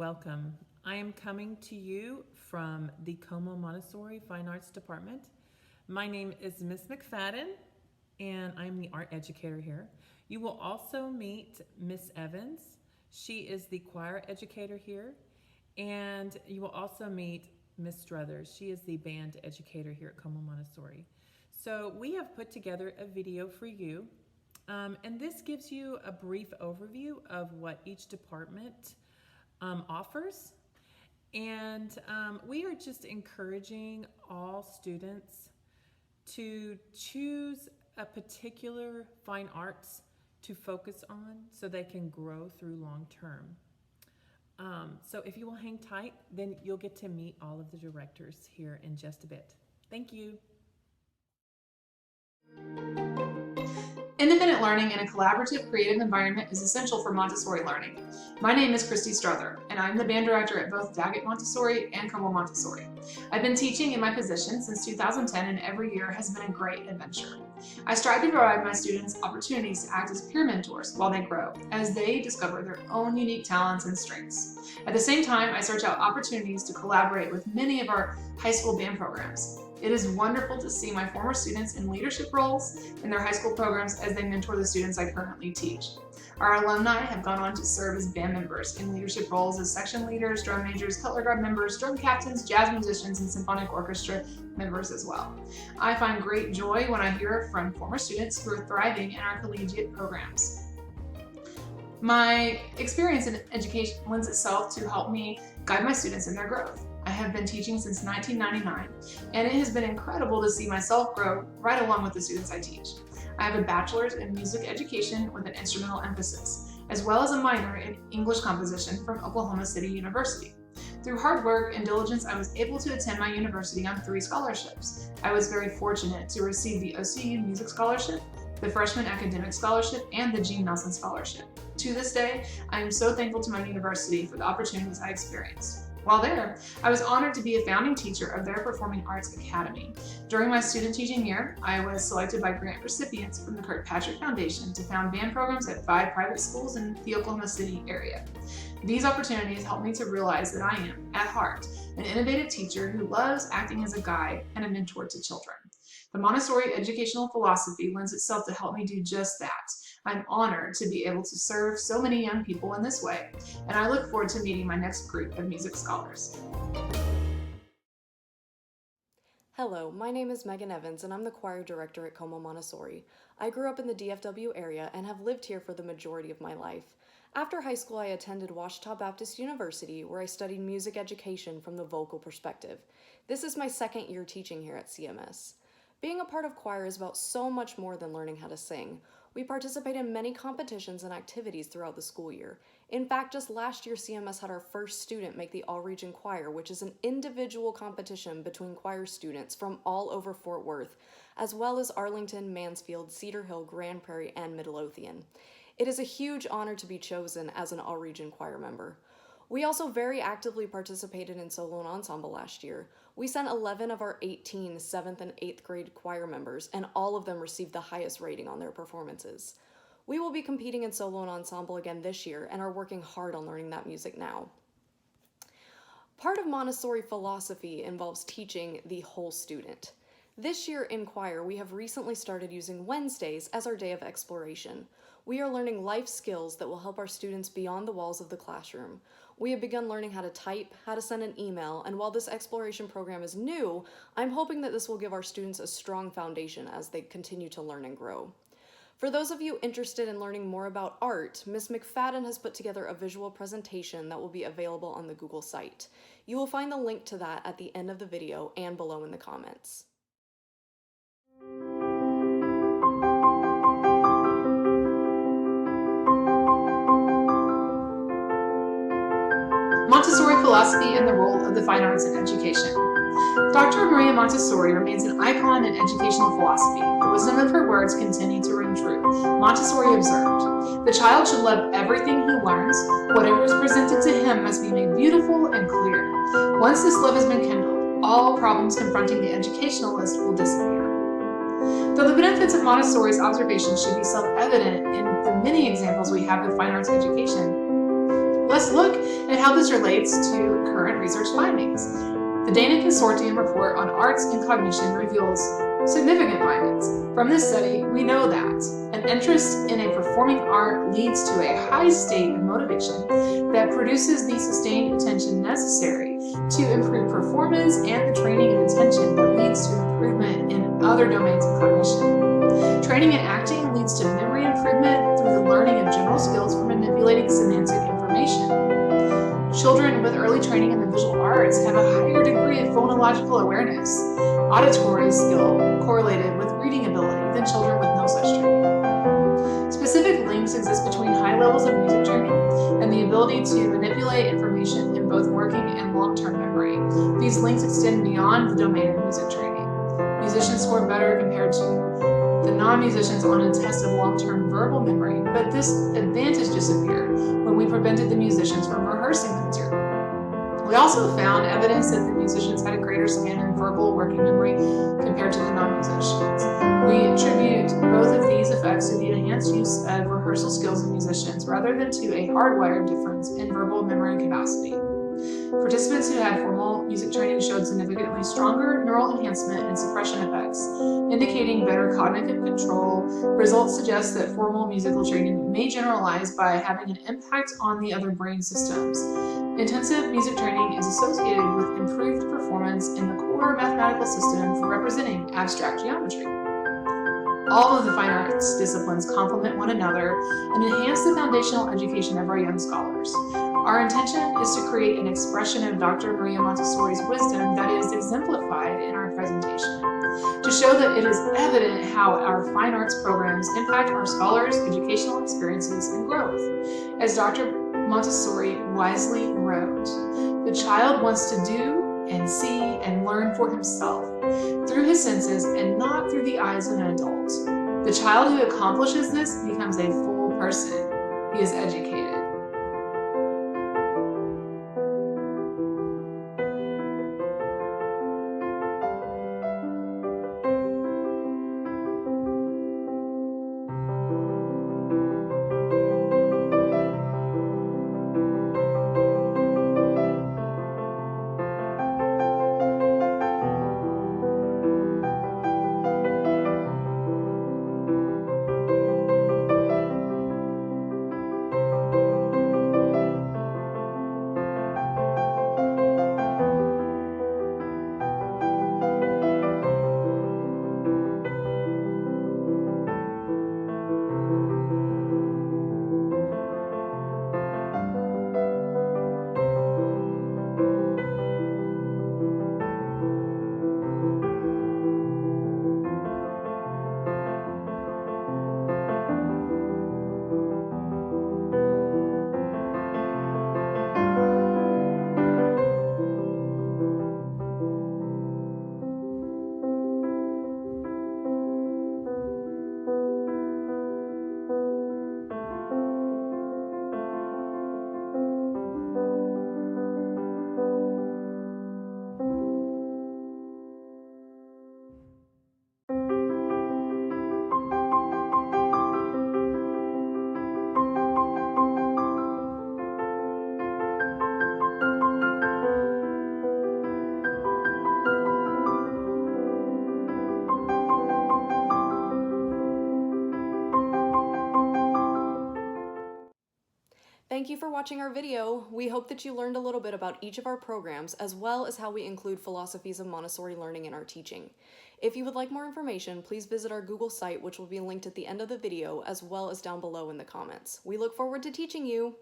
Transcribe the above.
Welcome. I am coming to you from the Como Montessori Fine Arts Department. My name is Miss McFadden, and I'm the art educator here. You will also meet Miss Evans. She is the choir educator here. And you will also meet Miss Struthers. She is the band educator here at Como Montessori. So we have put together a video for you. And this gives you a brief overview of what each department offers. And we are just encouraging all students to choose a particular fine arts to focus on so they can grow through long term. So if you will hang tight, then you'll get to meet all of the directors here in just a bit. Thank you. Independent learning in a collaborative, creative environment is essential for Montessori learning. My name is Christy Struther, and I'm the band director at both Daggett Montessori and Como Montessori. I've been teaching in my position since 2010, and every year has been a great adventure. I strive to provide my students opportunities to act as peer mentors while they grow, as they discover their own unique talents and strengths. At the same time, I search out opportunities to collaborate with many of our high school band programs. It is wonderful to see my former students in leadership roles in their high school programs as they mentor the students I currently teach. Our alumni have gone on to serve as band members in leadership roles as section leaders, drum majors, color guard members, drum captains, jazz musicians, and symphonic orchestra members as well. I find great joy when I hear from former students who are thriving in our collegiate programs. My experience in education lends itself to help me guide my students in their growth. I have been teaching since 1999, and it has been incredible to see myself grow right along with the students I teach. I have a bachelor's in music education with an instrumental emphasis, as well as a minor in English composition from Oklahoma City University. Through hard work and diligence, I was able to attend my university on 3 scholarships. I was very fortunate to receive the OCU Music Scholarship, the Freshman Academic Scholarship, and the Gene Nelson Scholarship. To this day, I am so thankful to my university for the opportunities I experienced. While there, I was honored to be a founding teacher of their Performing Arts Academy. During my student teaching year, I was selected by grant recipients from the Kirkpatrick Foundation to found band programs at 5 private schools in the Oklahoma City area. These opportunities helped me to realize that I am, at heart, an innovative teacher who loves acting as a guide and a mentor to children. The Montessori educational philosophy lends itself to help me do just that. I'm honored to be able to serve so many young people in this way, and I look forward to meeting my next group of music scholars. Hello, my name is Megan Evans, and I'm the choir director at Como Montessori. I grew up in the DFW area and have lived here for the majority of my life. After high school, I attended Ouachita Baptist University, where I studied music education from the vocal perspective. This is my second year teaching here at CMS. Being a part of choir is about so much more than learning how to sing. We participate in many competitions and activities throughout the school year. In fact, just last year, CMS had our first student make the All-Region Choir, which is an individual competition between choir students from all over Fort Worth, as well as Arlington, Mansfield, Cedar Hill, Grand Prairie, and Midlothian. It is a huge honor to be chosen as an All-Region Choir member. We also very actively participated in solo and ensemble last year. We sent 11 of our 18 7th and 8th grade choir members, and all of them received the highest rating on their performances. We will be competing in solo and ensemble again this year and are working hard on learning that music now. Part of Montessori philosophy involves teaching the whole student. This year in choir, we have recently started using Wednesdays as our day of exploration. We are learning life skills that will help our students beyond the walls of the classroom. We have begun learning how to type, how to send an email, and while this exploration program is new, I'm hoping that this will give our students a strong foundation as they continue to learn and grow. For those of you interested in learning more about art, Ms. McFadden has put together a visual presentation that will be available on the Google site. You will find the link to that at the end of the video and below in the comments. Montessori philosophy and the role of the fine arts in education. Dr. Maria Montessori remains an icon in educational philosophy. The wisdom of her words continue to ring true. Montessori observed, "The child should love everything he learns. Whatever is presented to him must be made beautiful and clear. Once this love has been kindled, all problems confronting the educationalist will disappear." Though the benefits of Montessori's observations should be self-evident in the many examples we have of fine arts education, Let's look at how this relates to current research findings. The Dana Consortium report on arts and cognition reveals significant findings. From this study, we know that an interest in a performing art leads to a high state of motivation that produces the sustained attention necessary to improve performance and the training of attention that leads to improvement in other domains of cognition. Training in acting leads to memory improvement through the learning of general skills for manipulating semantic information. Children with early training in the visual arts have a higher degree of phonological awareness, auditory skill correlated with reading ability than children with no such training. Specific links exist between high levels of music training and the ability to manipulate information in both working and long-term memory. These links extend beyond the domain of music training. Musicians score better compared to the non-musicians on a test of long-term verbal memory, but this advantage disappeared when we prevented the musicians from rehearsing the material. We also found evidence that the musicians had a greater span in verbal working memory compared to the non-musicians. We attribute both of these effects to the enhanced use of rehearsal skills in musicians rather than to a hardwired difference in verbal memory capacity. Participants who had formal music training showed significantly stronger neural enhancement and suppression effects, indicating better cognitive control. Results suggest that formal musical training may generalize by having an impact on the other brain systems. Intensive music training is associated with improved performance in the core mathematical system for representing abstract geometry. All of the fine arts disciplines complement one another and enhance the foundational education of our young scholars. Our intention is to create an expression of Dr. Maria Montessori's wisdom that is exemplified in our presentation, to show that it is evident how our fine arts programs impact our scholars' educational experiences and growth. As Dr. Montessori wisely wrote, "The child wants to do and see and learn for himself, through his senses and not through the eyes of an adult. The child who accomplishes this becomes a full person. He is educated." Thank you for watching our video. We hope that you learned a little bit about each of our programs, as well as how we include philosophies of Montessori learning in our teaching. If you would like more information, please visit our Google site, which will be linked at the end of the video, as well as down below in the comments. We look forward to teaching you.